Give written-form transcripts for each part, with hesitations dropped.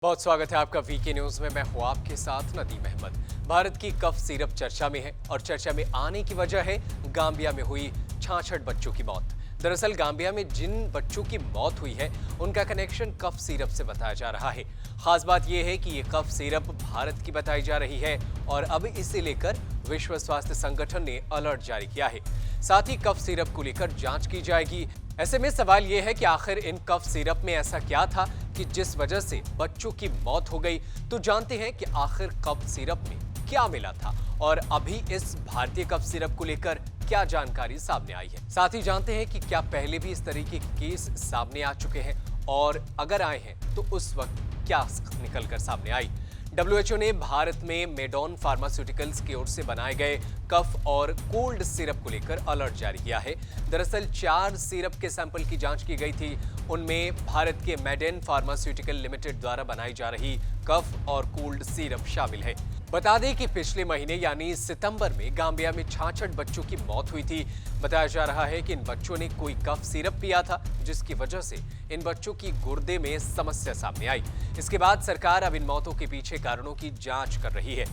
बहुत स्वागत है आपका वीके न्यूज में। मैं हूं आपके साथ नदीम अहमद। भारत की कफ सिरप चर्चा में है और चर्चा में आने की वजह है गांबिया में हुई 66 बच्चों की मौत। दरअसल गांबिया में जिन बच्चों की मौत हुई है उनका कनेक्शन कफ सिरप से बताया जा रहा है। खास बात यह है कि ये कफ सिरप भारत की बताई जा रही है और अब इसे लेकर विश्व स्वास्थ्य संगठन ने अलर्ट जारी किया है। साथ ही कफ सिरप को लेकर जांच की जाएगी। ऐसे में सवाल यह है कि आखिर इन कफ सिरप में ऐसा क्या था कि जिस वजह से बच्चों की मौत हो गई। तो जानते हैं कि आखिर कफ सिरप में क्या मिला था और अभी इस भारतीय कफ सिरप को लेकर क्या जानकारी सामने आई है। साथ ही जानते हैं कि क्या पहले भी इस तरह के केस सामने आ चुके हैं और अगर आए हैं तो उस वक्त क्या निकल कर सामने आई। WHO ने भारत में मेडॉन फार्मास्यूटिकल्स की ओर से बनाए गए कफ और कोल्ड सिरप को लेकर अलर्ट जारी किया है। दरअसल 4 सिरप के सैंपल की जांच की गई थी। उनमें भारत के मेडेन फार्मास्यूटिकल लिमिटेड द्वारा बनाई जा रही कफ और कोल्ड सिरप शामिल है। बता दें कि पिछले महीने यानी सितंबर में गांबिया में 66 बच्चों की मौत हुई थी। बताया जा रहा है कि इन बच्चों ने कोई कफ सिरप पिया था जिसकी वजह से इन बच्चों की गुर्दे में समस्या सामने आई। इसके बाद सरकार अब इन मौतों के पीछे कारणों की जांच कर रही है।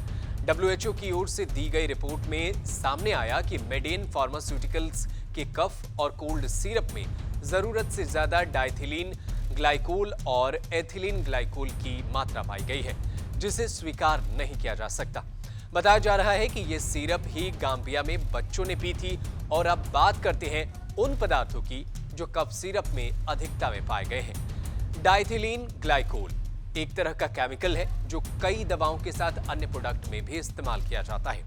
WHO की ओर से दी गई रिपोर्ट में सामने आया कि मेडेन फार्मास्यूटिकल्स के कफ और कोल्ड सिरप में जरूरत से ज्यादा डाइथिलीन ग्लाइकोल और एथिलीन ग्लाइकोल की मात्रा पाई गई है, जिसे स्वीकार नहीं किया जा सकता। बताया जा रहा है कि यह सिरप ही गांबिया में बच्चों ने पी थी। और अब बात करते हैं उन पदार्थों की जो कफ सिरप में अधिकता में पाए गए हैं। डाइथिलीन ग्लाइकोल एक तरह का केमिकल है जो कई दवाओं के साथ अन्य प्रोडक्ट में भी इस्तेमाल किया जाता है।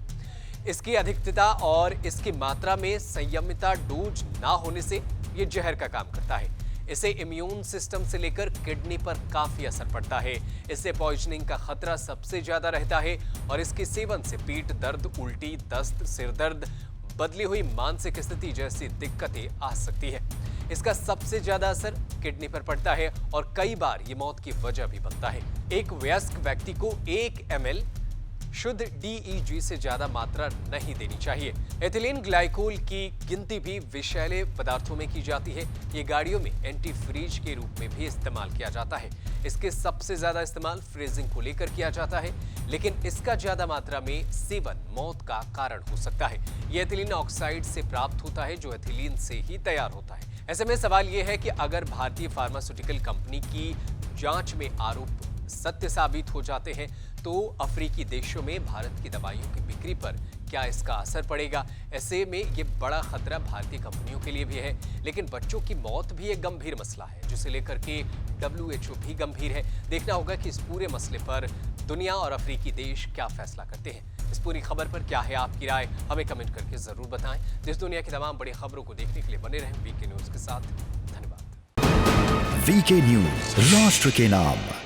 इसकी अधिकता और इसकी मात्रा में संयमिता डोज ना होने से यह जहर का काम करता है। इसे इम्यून सिस्टम से लेकर किडनी पर काफी असर पड़ता है। इससे पॉइजनिंग का खतरा सबसे ज्यादा रहता है और इसके सेवन से पेट दर्द, उल्टी, दस्त, सिर दर्द, बदली हुई मानसिक स्थिति जैसी दिक्कतें आ सकती है। इसका सबसे ज्यादा असर किडनी पर पड़ता है और कई बार ये मौत की वजह भी बनता है। एक वयस्क व्यक्ति को 1 ml शुद्ध DEG से ज्यादा मात्रा नहीं देनी चाहिए। एथिलीन ग्लाइकोल की गिनती भी विषैले पदार्थों में की जाती है। ये गाड़ियों में एंटी फ्रीज के रूप में भी इस्तेमाल किया जाता है। इसके सबसे ज्यादा इस्तेमाल फ्रीजिंग को लेकर किया जाता है, लेकिन इसका ज्यादा मात्रा में सेवन मौत का कारण हो सकता है। ये एथिलीन ऑक्साइड से प्राप्त होता है जो एथिलीन से ही तैयार होता है। ऐसे में सवाल यह है कि अगर भारतीय फार्मास्यूटिकल कंपनी की जांच में आरोप सत्य साबित हो जाते हैं तो अफ्रीकी देशों में भारत की दवाइयों की बिक्री पर क्या इसका असर पड़ेगा। ऐसे में ये बड़ा खतरा भारतीय कंपनियों के लिए भी है, लेकिन बच्चों की मौत भी एक गंभीर मसला है जिसे लेकर के WHO भी गंभीर है। देखना होगा कि इस पूरे मसले पर दुनिया और अफ्रीकी देश क्या फैसला करते हैं। इस पूरी खबर पर क्या है आपकी राय, हमें कमेंट करके जरूर बताएं। देश दुनिया की तमाम बड़ी खबरों को देखने के लिए बने रहें वीके न्यूज के साथ। धन्यवाद। वीके न्यूज, राष्ट्र के नाम।